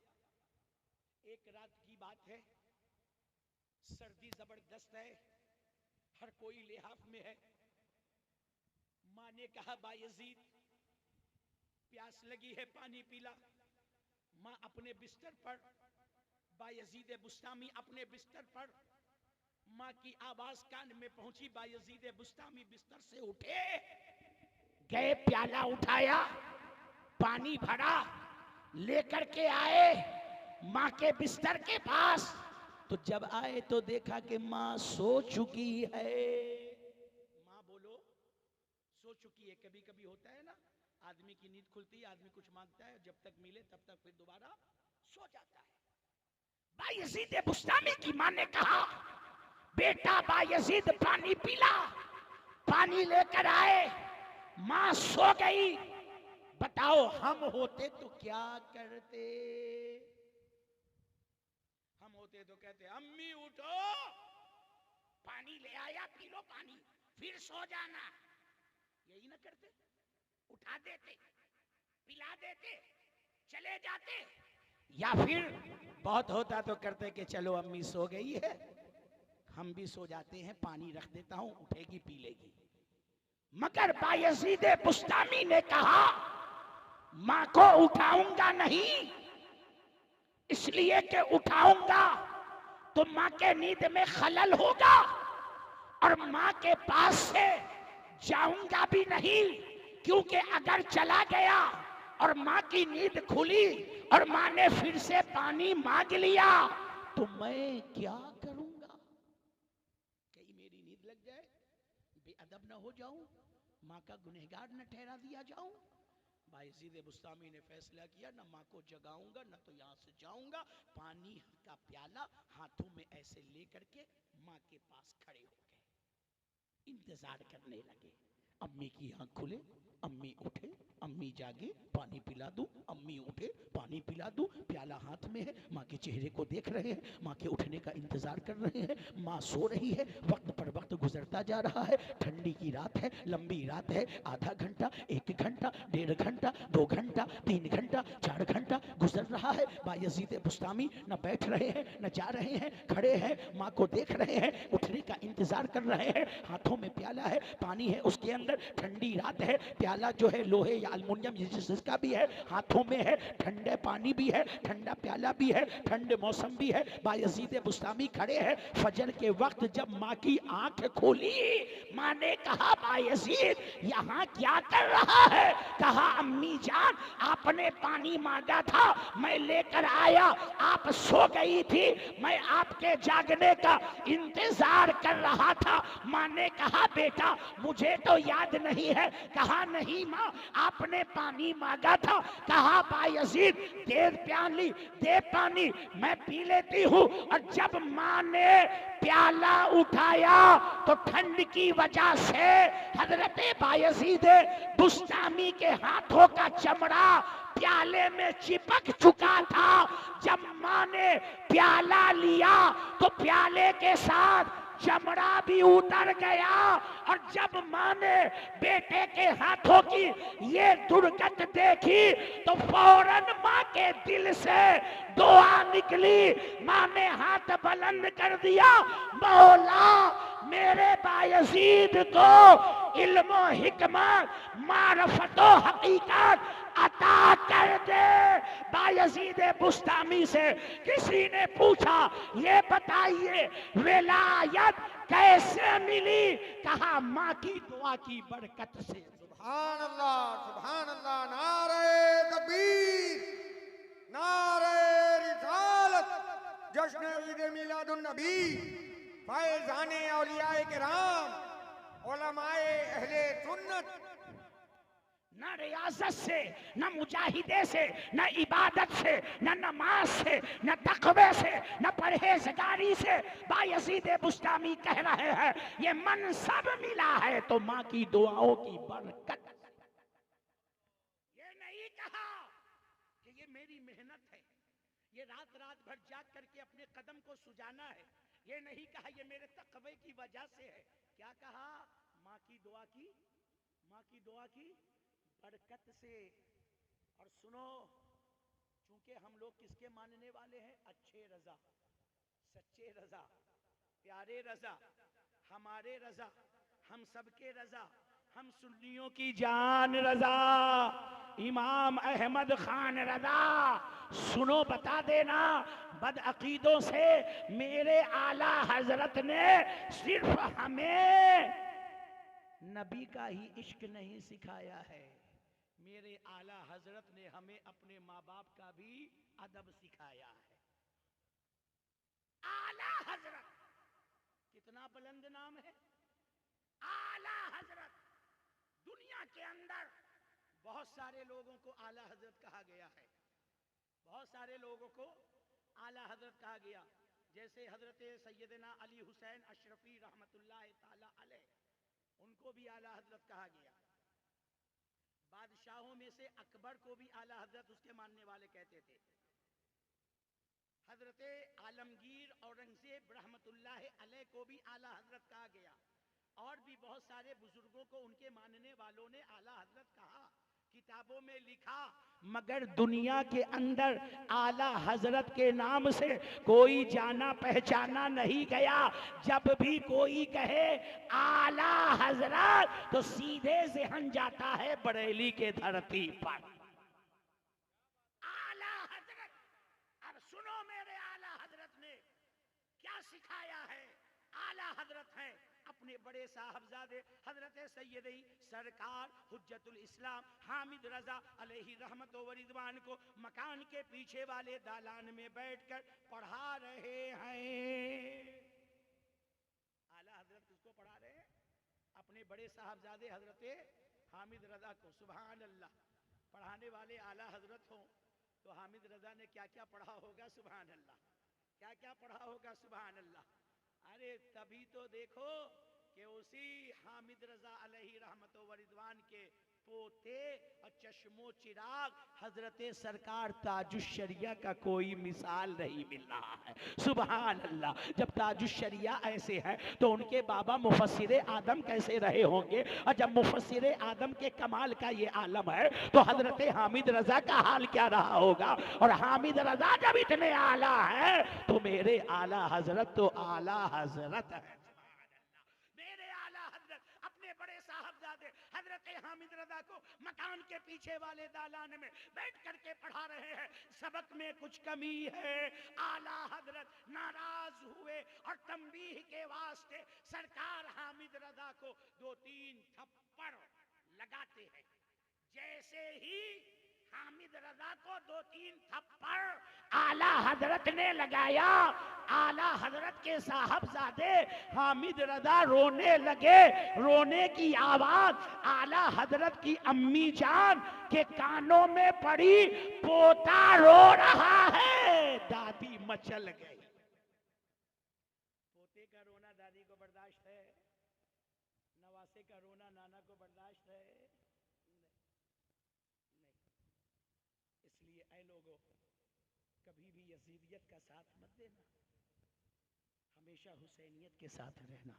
एक रात की बात है, सर्दी जबरदस्त है, हर कोई लिहाफ में है। माँ ने कहा, बायजीद प्यास लगी है, पानी पीला। माँ अपने बिस्तर पर, बायजीद बुस्तामी अपने बिस्तर पर, माँ की आवाज कान में पहुंची। बायजीद बुस्तामी बिस्तर से उठे, गए, प्याला उठाया, पानी भरा, लेकर के आए माँ के बिस्तर के पास। तो जब आए तो देखा कि माँ सो चुकी है। माँ बोलो, सो चुकी है। कभी कभी होता है ना, आदमी की नींद खुलती है, आदमी कुछ मांगता है, जब तक मिले तब तक फिर दोबारा सो जाता है। बायजीद बुस्तामी की माँ ने कहा, बेटा बायजीद पानी पिला। पानी लेकर आए, माँ सो गई। बताओ हम होते तो क्या करते? हम होते तो कहते, अम्मी उठो, पानी ले आया, पी लो पानी, फिर सो जाना। यही ना करते? उठा देते, पिला देते, चले जाते। या फिर बहुत होता तो करते कि चलो अम्मी सो गई है, हम भी सो जाते हैं, पानी रख देता हूं, उठेगी पी लेगी। मगर बायजीद बुस्तामी ने कहा, मां को उठाऊंगा नहीं, इसलिए कि उठाऊंगा तो मां के नींद में खलल होगा और मां के पास से जाऊंगा भी नहीं, क्योंकि अगर चला गया और मां की नींद खुली और मां ने फिर से पानी मांग लिया तो मैं क्या करूंगा? कहीं मेरी नींद लग जाए, बेअदब न हो जाऊं, मां का गुनहगार न ठहरा दिया जाऊं। बायजीद बुस्तामी ने फैसला किया, न मां को जगाऊंगा न तो यहां से जाऊंगा। पानी का प्याला हाथों में ऐसे लेकर के मां के पास खड़े हो गए, इंतजार करने लगे। अम्मी की आंख खुले, अम्मी उठे, अम्मी जागे, पानी पिला दूं, अम्मी उठे, पानी पिला दूं, प्याला हाथ में है, माँ के चेहरे को देख रहे हैं, माँ के उठने का इंतजार कर रहे हैं। माँ सो रही है, वक्त पर वक्त गुजरता जा रहा है, ठंडी की रात है, लंबी रात है, आधा घंटा, 1 घंटा, 1.5 घंटा, 2 घंटा, 3 घंटा, 4 घंटा गुजर रहा है। बायजीद बुस्तामी न बैठ रहे हैं, न जा रहे हैं, खड़े हैं, माँ को देख रहे हैं, उठने का इंतजार कर रहे हैं। हाथों में प्याला है, पानी है उसके अंदर, ठंडी रात है, प्याला जो है लोहे या अल्मुनियम जिसका भी है, हाथों में है, ठंडे पानी भी है, ठंडा प्याला भी है, ठंडे मौसम भी है। बायजीद बुस्तामी खड़े हैं। फजर के वक्त जब माँ की आंख खोली, माँ ने कहा, बायजीद यहाँ क्या कर रहा है? कहा, अम्मी जान आपने पानी मांगा था, मैं लेकर आया, आप सो गई थी, मैं आपके जागने का इंतजार कर रहा था। माँ ने कहा, बेटा मुझे तो याद नहीं है। कहा, नहीं माँ आपने पानी मांगा था। कहा, बायजीद दे पानी, मैं पी लेती हूँ। और जब माँ ने प्याला उठाया तो ठंड की वजह से हजरत बायजीद बुस्तामी के हाथों का चमड़ा प्याले में चिपक चुका था। जब माँ ने प्याला लिया तो प्याले के साथ चमड़ा भी उतर गया। और जब माँ ने बेटे के हाथों की ये दुर्गत देखी तो फौरन माँ के दिल से दुआ निकली। माँ ने हाथ बुलंद कर दिया, मौला मेरे बायजीद को इल्म हिकमत मारफत हकीकत अता कर दे। बायजीद बुस्तामी से किसी ने पूछा, ये बताइए विलायत कैसे मिली? कहा, माँ की दुआ की बरकत से। सुभान अल्लाह, नारे तकबीर, नारे रिसालत, जश्न ईद मिलादुन नबी, फैज़ाने औलियाए किराम, उलमाए अहले सुन्नत। न रियाजत से, न मुजाहिदे से, न इबादत से, न नमाज से, न तकवे से, न परहेजगारी से। बायजीद बुस्तामी कह रहे हैं ये मनसब मिला है तो माँ की दुआओं की बरकत। ये नहीं कहा कि ये मेरी मेहनत है, ये रात रात भर जाग करके अपने कदम को सुजाना है। ये नहीं कहा ये मेरे तकवे की वजह से है। क्या कहा? माँ की दुआ की, माँ की दुआ की बरकत से। और सुनो, चूंकि हम लोग किसके मानने वाले हैं? अच्छे रजा, सच्चे रजा, प्यारे रजा, हमारे रजा, हम सबके रजा, हम सुन्नियों की जान रजा, इमाम अहमद खान रजा। सुनो, बता देना बदअकीदों से मेरे आला हजरत ने सिर्फ हमें नबी का ही इश्क नहीं सिखाया है, मेरे आला हजरत ने हमें अपने माँ बाप का भी अदब सिखाया है। आला हजरत कितना बुलंद नाम है, आला हजरत। दुनिया के अंदर बहुत सारे लोगों को आला हजरत कहा गया है, बहुत सारे लोगों को आला हजरत कहा गया। जैसे हजरत सैयदना अली हुसैन अशरफी रहमतुल्लाह ताला अलैह, उनको भी आला हजरत कहा गया। बादशाहों में से अकबर को भी आला हजरत उसके मानने वाले कहते थे। हजरत आलमगीर औरंगजेब रहमतुल्लाह अलैह को भी आला हजरत कहा गया। और भी बहुत सारे बुजुर्गों को उनके मानने वालों ने आला हजरत कहा, किताबों में लिखा। मगर दुनिया के अंदर आला हजरत के नाम से कोई जाना पहचाना नहीं गया। जब भी कोई कहे आला हजरत तो सीधे ज़हन जाता है बरेली के धरती पर। आला हजरत, अब सुनो मेरे आला हजरत ने क्या सिखाया है। आला हजरत है अपने बड़े साहबजादे हजरत सैयदी सरकार हुज्जतुल इस्लाम हामिद रजा अलैहि रहमत व रिदवान को मकान के पीछे वाले दालान में बैठकर पढ़ा रहे हैं। आला हजरत किसको पढ़ा रहे हैं? अपने बड़े साहबजादे हजरत हामिद रजा को। सुभान अल्लाह। पढ़ाने वाले आला हजरत हों तो हामिद रजा ने क्या क्या पढ़ा होगा? सुभान अल्लाह। क्या क्या पढ़ा होगा? सुभान अल्लाह। अरे तभी तो देखो कि उसी हामिद रजा अलैहि रहमत व रिदवान के पोते और चश्मो चिराग हजरत सरकार ताजुश्शरिया का कोई मिसाल नहीं मिल रहा है। सुभान अल्लाह। जब ताजुश्शरिया ऐसे है तो उनके बाबा मुफस्सिरे आदम कैसे रहे होंगे? और जब मुफस्सिरे आदम के कमाल का ये आलम है तो हजरत हामिद रजा का हाल क्या रहा होगा? और हामिद रजा जब इतने आला है तो मेरे आला हजरत तो आला हजरत है। हजरत हामिद रजा को मकान के पीछे वाले दालान में बैठ करके पढ़ा रहे हैं। सबक में कुछ कमी है। आला हजरत नाराज हुए और तंबीह के वास्ते सरकार हामिद रजा को 2-3 थप्पड़ लगाते हैं। जैसे ही हामिद रजा को 2-3 थप्पड़ आला हजरत ने लगाया, आला हजरत के साहबजादे हामिद रजा रोने लगे। रोने की आवाज आला हजरत की अम्मी जान के कानों में पड़ी। पोता रो रहा है, दादी मचल गई। पोते का रोना दादी को बर्दाश्त है? नवासे का रोना नाना को बर्दाश्त है? इसलिए ऐ लोगों, कभी भी यजीदियत का साथ मत देना, हमेशा हुसैनियत के साथ रहना,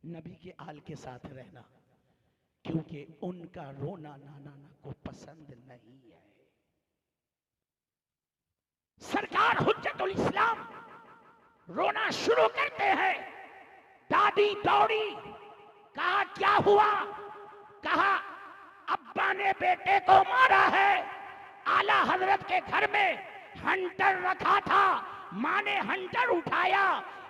नबी के आल के साथ रहना, क्योंकि उनका रोना नाना को पसंद नहीं है। सरकार हुज्जतुल इस्लाम रोना शुरू करते हैं। दादी दौड़ी, कहा क्या हुआ? कहा अब्बा ने बेटे को मारा है। आला हजरत के घर में हंटर रखा था, माँ ने हंटर उठाया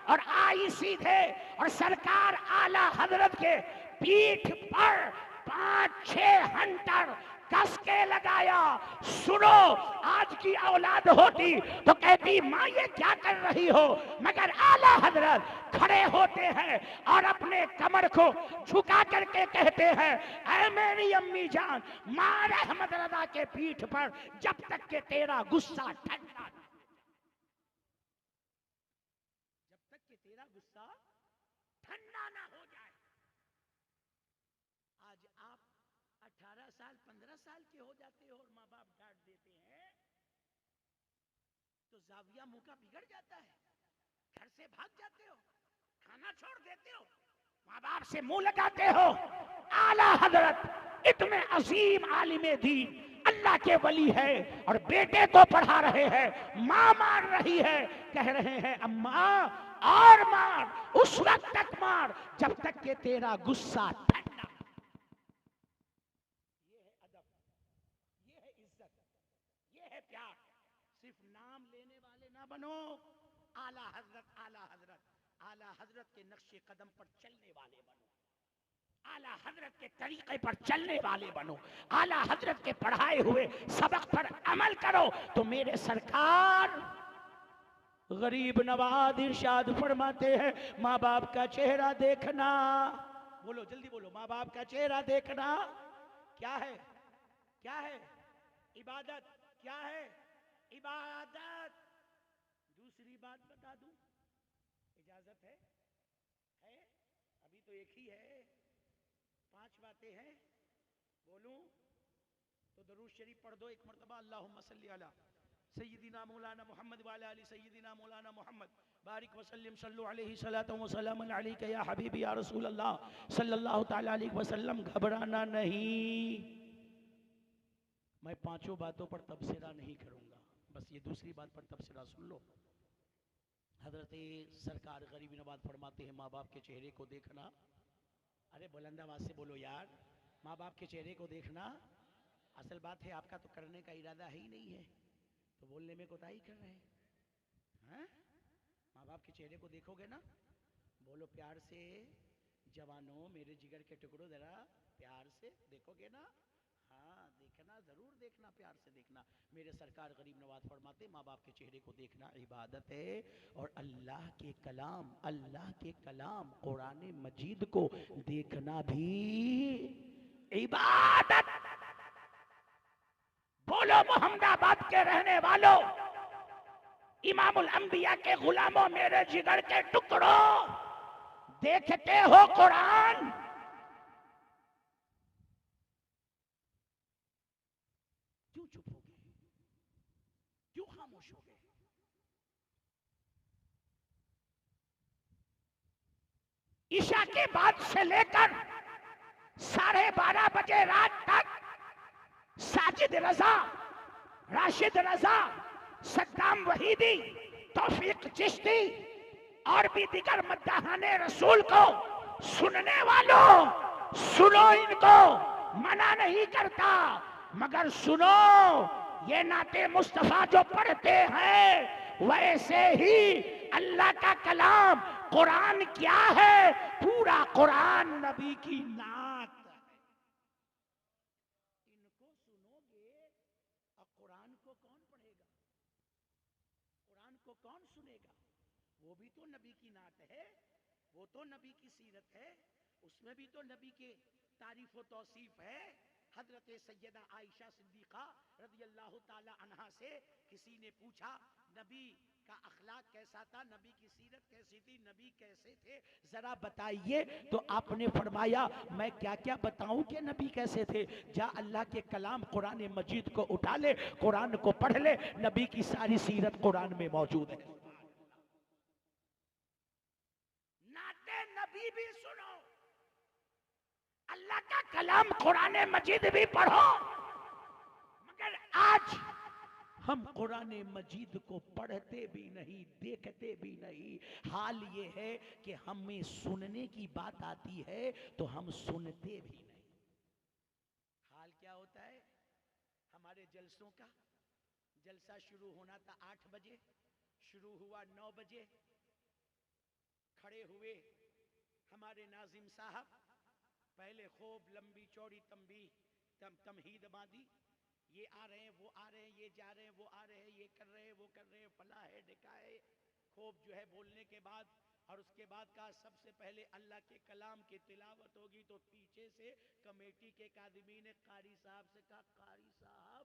और आई सीधे और सरकार आला हजरत के पीठ पर 5-6 हंटर कस के लगाया। सुनो, आज की औलाद होती तो कहती माँ ये क्या कर रही हो, मगर आला हजरत खड़े होते हैं और अपने कमर को झुका करके कहते हैं, ऐ मेरी अम्मी जान, मार अहमद रजा के पीठ पर जब तक के तेरा गुस्सा ठंडा, जब तक के तेरा गुस्सा ठंडा ना हो जाए। आज आप 18 साल 15 साल के हो जाते हो और माँ बाप डांट देते हैं तो जाविया मुंह का बिगड़ जाता है, घर से भाग जाते हो, खाना छोड़ देते हो, माँ बाप से मुंह लगाते हो। आला हजरत इतने अजीम आलिमे दीन अल्लाह के वली है और बेटे को पढ़ा रहे हैं, माँ मार रही है, कह रहे हैं अम्मा और मार, उस वक्त तक मार जब तक के तेरा गुस्सा ठंडा। ये है अदब, ये है इज्जत, ये है प्यार। सिर्फ नाम लेने वाले ना बनो, आला हजरत, आला हजरत, आला हजरत के नक्शे कदम पर चलने वाले बनो, आला हजरत के तरीके पर चलने वाले बनो, आला हजरत के पढ़ाए हुए सबक पर अमल करो। तो मेरे सरकार गरीब नवाज इरशाद फरमाते हैं, माँ बाप का चेहरा देखना, बोलो जल्दी बोलो, माँ बाप का चेहरा देखना क्या है, क्या है? इबादत। क्या है? इबादत। दूसरी बात बता दूं, इजाजत है? अभी तो एक ही है, 5 बातें हैं, बोलूं तो दरूद शरीफ पढ़ दो एक मरतबा, अल्लाहुम्मा सल्ली अला सय्यिदिना मौलाना मोहम्मद व अला आलि सय्यिदिना मौलाना मोहम्मद बारिक वसल्लम सल्लु अलैहि सलातु व सलामुन अलैका या हबीबी या रसूल अल्लाह सल्लल्लाहु तआला अलैहि वसल्लम। घबराना नहीं, मैं 5 बातों पर तबसरा नहीं करूंगा, बस ये दूसरी बात पर तबसरा सुन लो। हजरत सरकार गरीब नवाज फरमाते हैं, माँ बाप के चेहरे को देखना, अरे बुलंद आवाज से बोलो यार, माँ बाप के चेहरे को देखना। असल बात है आपका तो करने का इरादा ही नहीं है, तो बोलने में कोताही कर रहे हैं। माँ बाप के चेहरे को देखोगे ना, बोलो प्यार से, जवानों मेरे जिगर के टुकड़ों जरा प्यार से देखोगे ना, हाँ देखना, जरूर देखना, प्यार से देखना। मेरे सरकार गरीब नवाज फरमाते, माँ बाप के चेहरे को देखना इबादत है, और अल्लाह के कलाम, अल्लाह के कलाम कुरान मजीद को देखना भी इबादत। बोलो मोहम्मदाबाद के रहने वालों, इमामुल अंबिया के गुलामों, मेरे जिगर के टुकड़ों, देखते हो कुरान? क्यों चुप हो गए, क्यों खामोश हो गए? ईशा के बाद से लेकर 12:30 बजे रात तक साजिद रजा, राशिद रजा, सद्दाम वहीदी, तौफीक चिश्ती और भी दिगर मद्दाहाने रसूल को सुनने वालों, सुनो, इनको मना नहीं करता, मगर सुनो, ये नाते मुस्तफा जो पढ़ते हैं वैसे ही अल्लाह का कलाम कुरान क्या है? पूरा कुरान नबी की नात। इनको सुनोगे और कुरान को कौन पढ़ेगा, कुरान को कौन सुनेगा? वो भी तो नबी की नात है, वो तो नबी की सीरत है, उसमें भी तो नबी के तारीफ व तौसीफ है। हजरत सैयदा आयशा सिद्दीका रदियल्लाहु ताला अन्हा से किसी ने पूछा, नबी का अखलाक कैसा था, नबी की सीरत कैसी थी, नबी कैसे थे, जरा बताइए। तो आपने फरमाया, मैं क्या क्या बताऊं कि नबी कैसे थे? जा अल्लाह के कलाम कुरान मजीद को उठा ले, कुरान को पढ़ ले, नबी की सारी सीरत कुरान में मौजूद है। नाते नबी भी सुनो, अल्लाह का कलाम कुरान मजीद भी पढ़ो, मगर आज हम कुरान मजीद को पढ़ते भी नहीं, देखते भी नहीं। हाल ये है कि हमें सुनने की बात आती है तो हम सुनते भी नहीं। हाल क्या होता है हमारे जलसों का? जलसा शुरू होना था 8 बजे, शुरू हुआ 9 बजे, खड़े हुए हमारे नाजिम साहब, पहले खूब लंबी चौड़ी तंबीह, तमहीद बांधी, ये आ रहे हैं, वो आ रहे हैं, ये जा रहे हैं, वो आ रहे हैं, ये कर रहे हैं, वो कर रहे हैं, फला है, ढिका है, खूब जो है बोलने के बाद, और उसके बाद कहा सबसे पहले अल्लाह के कलाम की तिलावत होगी। तो पीछे से कमेटी के एक आदमी ने कारी साहब से कहा, कारी साहब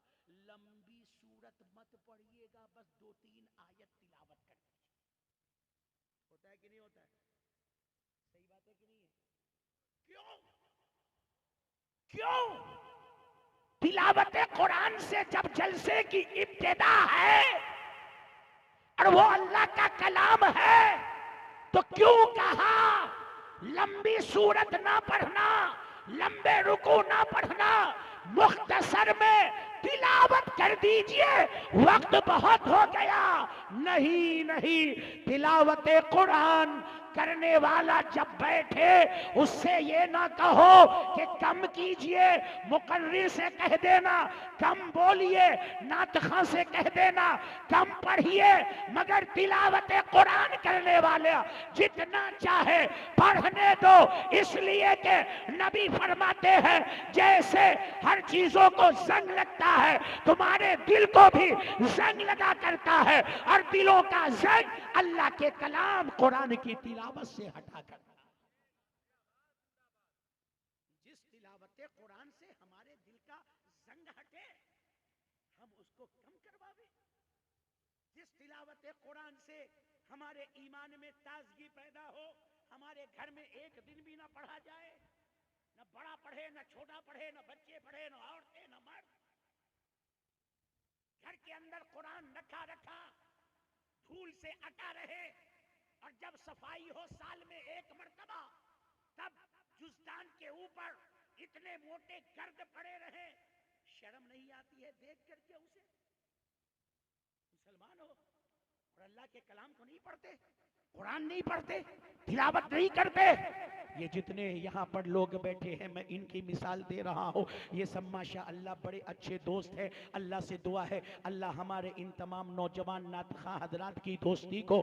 लंबी सूरत मत पढ़िएगा, बस 2-3 आयत तिलावत कर दीजिए। होता है कि नहीं होता है? सही बात है कि नहीं है? क्यों क्यों? तिलावत कुरान से जब जलसे की इब्तिदा है और वो अल्लाह का कलाम है, तो क्यों कहा लंबी सूरत ना पढ़ना, लंबे रुकू ना पढ़ना, मुख्तसर में तिलावत कर दीजिए, वक्त बहुत हो गया। नहीं नहीं, तिलावत कुरान करने वाला जब बैठे उससे ये ना कहो कि कम कीजिए, मुकर्री से कह देना कम बोलिए, नातखा से कह देना कम पढ़िए, मगर तिलावत कुरान करने वाले जितना चाहे पढ़ने दो, इसलिए कि नबी फरमाते हैं जैसे हर चीजों को जंग लगता है, तुम्हारे दिल को भी जंग लगा करता है, और दिलों का जंग अल्लाह के कलाम कुरान की तिलावत से हटा कर। जिस तिलावत कुरान से हमारे दिल का जंग हटे, हम उसको कम करवावे। जिस तिलावत कुरान से हमारे ईमान में ताजगी पैदा हो, हमारे घर में एक दिन भी ना पढ़ा जाए, न बड़ा पढ़े, न छोटा पढ़े, न बच्चे पढ़े, न औरतें, न मर्द, घर के अंदर कुरान रखा रखा धूल से अटा रहे, और जब सफाई हो साल में एक मर्तबा, तब जुस्तान के ऊपर इतने मोटे गर्द पड़े रहे, शर्म नहीं आती है देख करके उसे? मुसलमान हो और अल्लाह के कलाम को नहीं पढ़ते, कुरान नहीं पढ़ते, तिलावत नहीं करते। ये जितने यहाँ पर लोग बैठे हैं, मैं इनकी मिसाल दे रहा हूँ, ये सब माशाअल्लाह बड़े अच्छे दोस्त हैं। अल्लाह से दुआ है अल्लाह हमारे इन तमाम नौजवान नातखा हजरात की दोस्ती को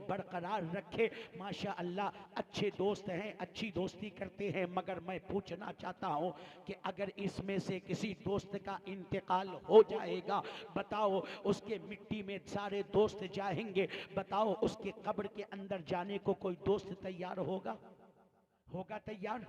बरकरार रखे। माशाअल्लाह अच्छे दोस्त हैं, अच्छी दोस्ती करते हैं, मगर मैं पूछना चाहता हूँ कि अगर इसमें से किसी दोस्त का इंतकाल हो जाएगा, बताओ उसके मिट्टी में सारे दोस्त जाएंगे, बताओ उसके कब्र के अंदर जाने को कोई दोस्त तैयार होगा? होगा तैयार?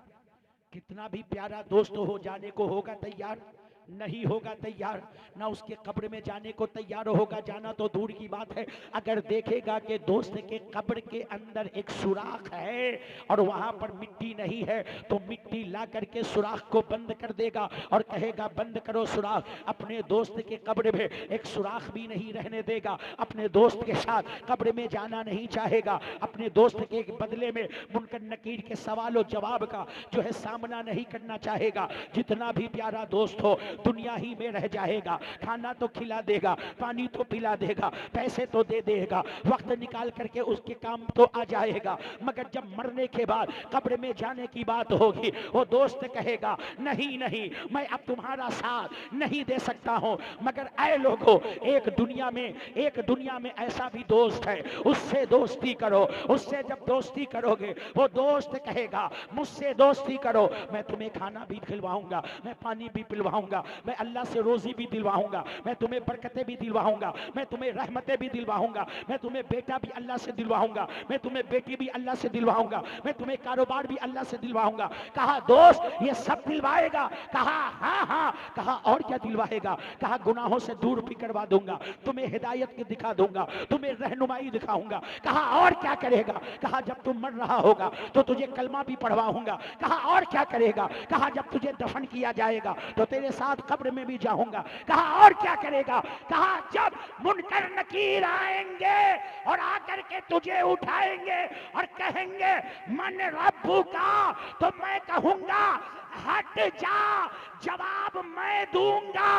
कितना भी प्यारा दोस्त हो जाने को होगा तैयार? नहीं होगा तैयार। ना उसके कब्र में जाने को तैयार होगा, जाना तो दूर की बात है, अगर देखेगा कि दोस्त के कब्र के अंदर एक सुराख है और वहां पर मिट्टी नहीं है, तो मिट्टी ला करके सुराख को बंद कर देगा और कहेगा बंद करो सुराख। अपने दोस्त के कब्र में एक सुराख भी नहीं रहने देगा, अपने दोस्त के साथ कब्र में जाना नहीं चाहेगा, अपने दोस्त के बदले में मुनकर नकीर के सवाल जवाब का जो है सामना नहीं करना चाहेगा। जितना भी प्यारा दोस्त हो दुनिया ही में रह जाएगा, खाना तो खिला देगा, पानी तो पिला देगा, पैसे तो दे देगा, वक्त निकाल करके उसके काम तो आ जाएगा, मगर जब मरने के बाद कब्र में जाने की बात होगी, वो दोस्त कहेगा नहीं नहीं, मैं अब तुम्हारा साथ नहीं दे सकता हूं। मगर ऐ लोगों, एक दुनिया में ऐसा भी दोस्त है, उससे दोस्ती करो। उससे जब दोस्ती करोगे, वो दोस्त कहेगा मुझसे दोस्ती करो, मैं तुम्हें खाना भी खिलवाऊंगा, मैं पानी भी पिलवाऊंगा, मैं अल्लाह से रोजी भी दिलवाऊंगा, मैं तुम्हें बरकतें भी दिलवाऊंगा, मैं तुम्हें रहमतें भी दिलवाऊंगा, मैं तुम्हें बेटा भी अल्लाह से दिलवाऊंगा, मैं तुम्हें बेटी भी अल्लाह से दिलवाऊंगा, मैं तुम्हें कारोबार भी अल्लाह से दिलवाऊंगा। कहा दोस्त ये सब दिलवाएगा? कहा हाँ हाँ। कहा और क्या दिलवाएगा? कहा गुनाहों से दूर भी करवा दूंगा, तुम्हें हिदायत की दिखा दूंगा, तुम्हें रहनुमाई दिखाऊंगा। कहा और क्या करेगा? कहा जब तुम मर रहा होगा तो तुझे कलमा भी पढ़वाऊंगा। कहा और क्या करेगा? कहा जब तुझे दफन किया जाएगा तो तेरे साथ कब्र में भी जाऊंगा। कहा और क्या करेगा? कहा जब मुनकर नकीर आएंगे और आकर के तुझे उठाएंगे और कहेंगे मन रब्बू का, तो मैं कहूंगा हट जा, जवाब मैं दूंगा,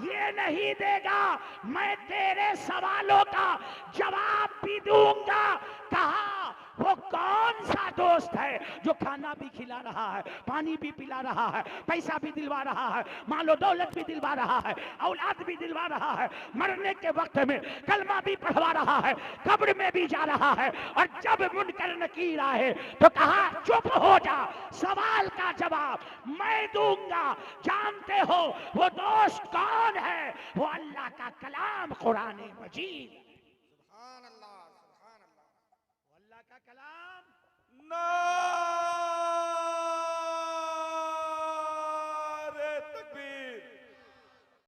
ये नहीं देगा, मैं तेरे सवालों का जवाब भी दूंगा। कहा वो कौन सा दोस्त है जो खाना भी खिला रहा है, पानी भी पिला रहा है, पैसा भी दिलवा रहा है, मालो दौलत भी दिलवा रहा है, औलाद भी दिलवा रहा है, मरने के वक्त में कलमा भी पढ़वा रहा है, कब्र में भी जा रहा है, और जब मुनकर नकीर आए तो कहा चुप हो जा, सवाल का जवाब मैं दूंगा। जानते हो वो दोस्त कौन है? वो अल्लाह का कलाम कुरान मजीद।